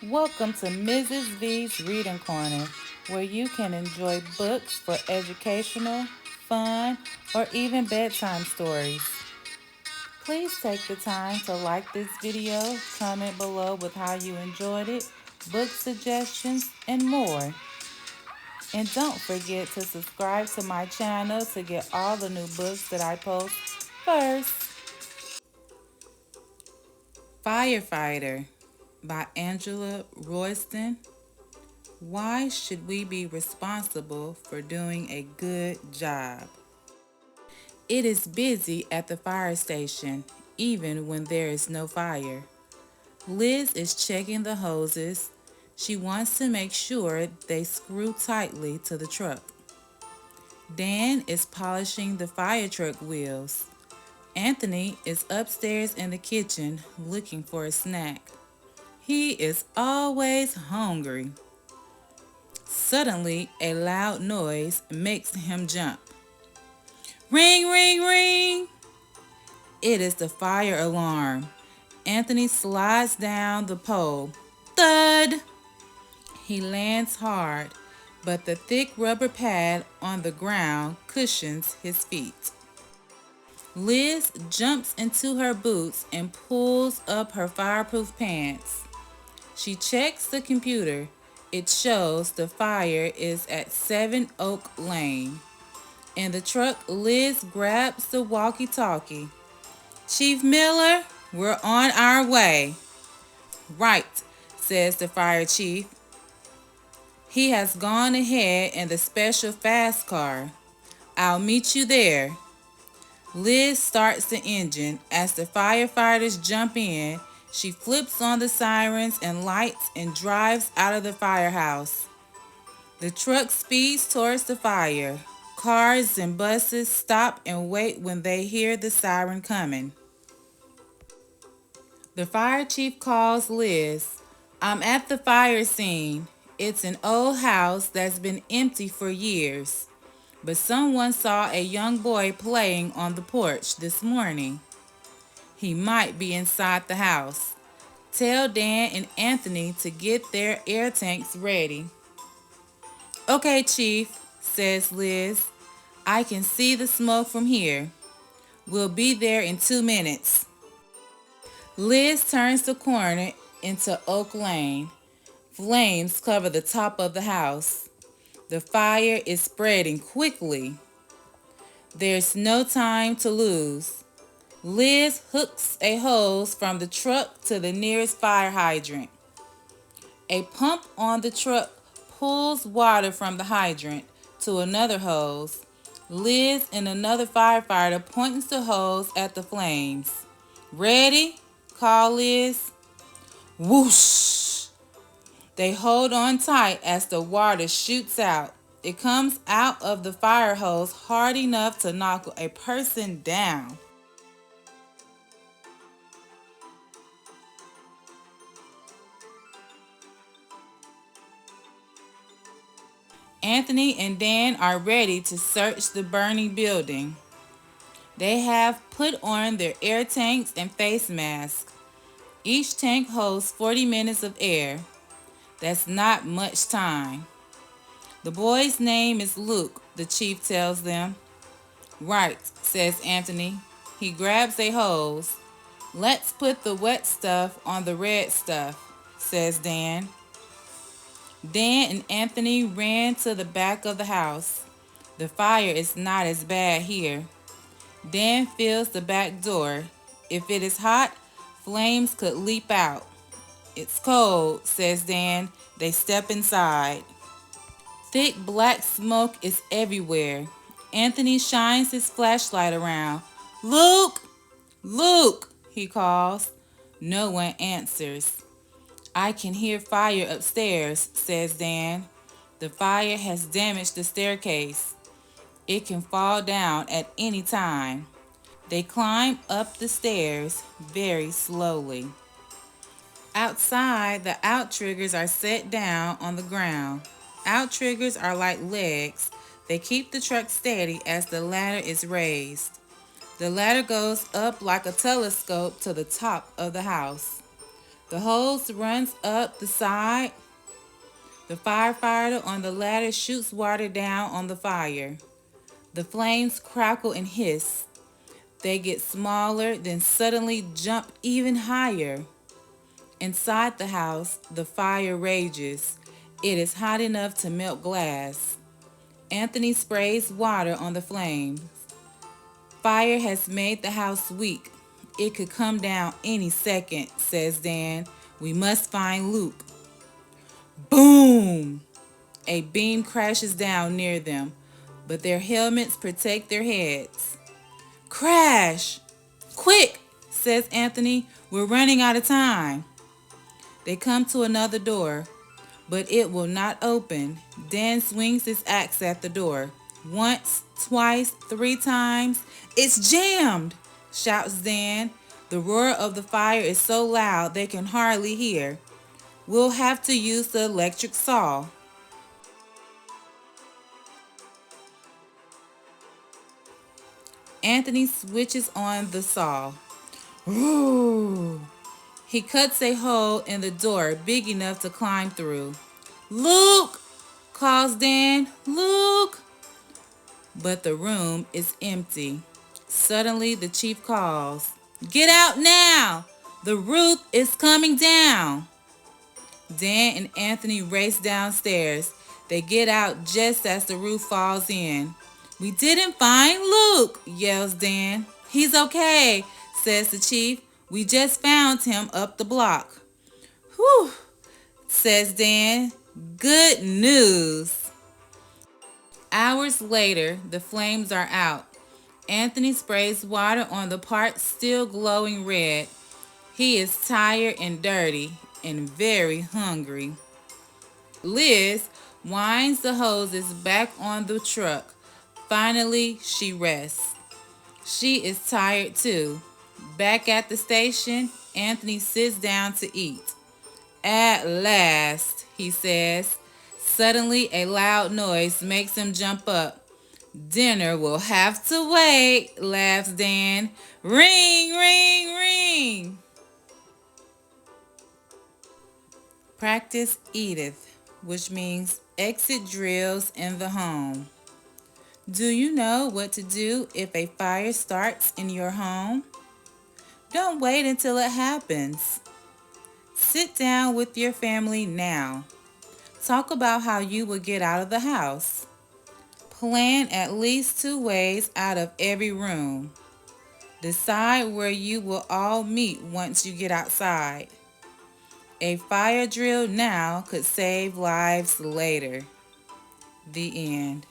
Welcome to Mrs. V's Reading Corner, where you can enjoy books for educational, fun, or even bedtime stories. Please take the time to like this video, comment below with how you enjoyed it, book suggestions, and more. And don't forget to subscribe to my channel to get all the new books that I post first. Firefighter by Angela Royston. Why should we be responsible for doing a good job? It is busy at the fire station, even when there is no fire. Liz is checking the hoses. She wants to make sure they screw tightly to the truck. Dan is polishing the fire truck wheels. Anthony is upstairs in the kitchen looking for a snack. He is always hungry. Suddenly, a loud noise makes him jump. Ring, ring, ring! It is the fire alarm. Anthony slides down the pole. Thud! He lands hard, but the thick rubber pad on the ground cushions his feet. Liz jumps into her boots and pulls up her fireproof pants. She checks the computer. It shows the fire is at 7 Oak Lane. In the truck, Liz grabs the walkie-talkie. Chief Miller, we're on our way. Right, says the fire chief. He has gone ahead in the special fast car. I'll meet you there. Liz starts the engine. As the firefighters jump in, she flips on the sirens and lights and drives out of the firehouse. The truck speeds towards the fire. Cars and buses stop and wait when they hear the siren coming. The fire chief calls Liz. I'm at the fire scene. It's an old house that's been empty for years, but someone saw a young boy playing on the porch this morning. He might be inside the house. Tell Dan and Anthony to get their air tanks ready. Okay, Chief, says Liz. I can see the smoke from here. We'll be there in 2 minutes. Liz turns the corner into Oak Lane. Flames cover the top of the house. The fire is spreading quickly. There's no time to lose. Liz hooks a hose from the truck to the nearest fire hydrant. A pump on the truck pulls water from the hydrant to another hose. Liz and another firefighter points the hose at the flames. Ready? Call Liz. Whoosh! They hold on tight as the water shoots out. It comes out of the fire hose hard enough to knock a person down. Anthony and Dan are ready to search the burning building. They have put on their air tanks and face masks. Each tank holds 40 minutes of air. That's not much time. The boy's name is Luke, the chief tells them. Right, says Anthony. He grabs a hose. Let's put the wet stuff on the red stuff, says Dan. Dan and Anthony ran to the back of the house. The fire is not as bad here. Dan feels the back door. If it is hot, flames could leap out. It's cold, says Dan. They step inside. Thick black smoke is everywhere. Anthony shines his flashlight around. Luke! Luke! He calls. No one answers. I can hear fire upstairs, says Dan. The fire has damaged the staircase. It can fall down at any time. They climb up the stairs very slowly. Outside, the outriggers are set down on the ground. Outriggers are like legs. They keep the truck steady as the ladder is raised. The ladder goes up like a telescope to the top of the house. The hose runs up the side. The firefighter on the ladder shoots water down on the fire. The flames crackle and hiss. They get smaller, then suddenly jump even higher. Inside the house, the fire rages. It is hot enough to melt glass. Anthony sprays water on the flames. Fire has made the house weak. It could come down any second, says Dan. We must find Luke. Boom! A beam crashes down near them, but their helmets protect their heads. Crash! Quick, says Anthony. We're running out of time. They come to another door, but it will not open. Dan swings his axe at the door. Once, twice, 3 times. It's jammed, shouts Dan. The roar of the fire is so loud they can hardly hear. We'll have to use the electric saw. Anthony switches on the saw. Ooh. He cuts a hole in the door big enough to climb through. Luke, calls Dan. Luke. But the room is empty. Suddenly the chief calls. Get out now! The roof is coming down. Dan and Anthony race downstairs. They get out just as the roof falls in. We didn't find Luke, yells Dan. He's okay, says the chief. We just found him up the block. Whew, says Dan. Good news. Hours later, the flames are out. Anthony sprays water on the part still glowing red. He is tired and dirty and very hungry. Liz winds the hoses back on the truck. Finally, she rests. She is tired too. Back at the station, Anthony sits down to eat. At last, he says. Suddenly, a loud noise makes him jump up. Dinner will have to wait, laughs Dan. Ring, ring, ring. Practice Edith, which means exit drills in the home. Do you know what to do if a fire starts in your home? Don't wait until it happens. Sit down with your family now. Talk about how you will get out of the house. Plan at least 2 ways out of every room. Decide where you will all meet once you get outside. A fire drill now could save lives later. The end.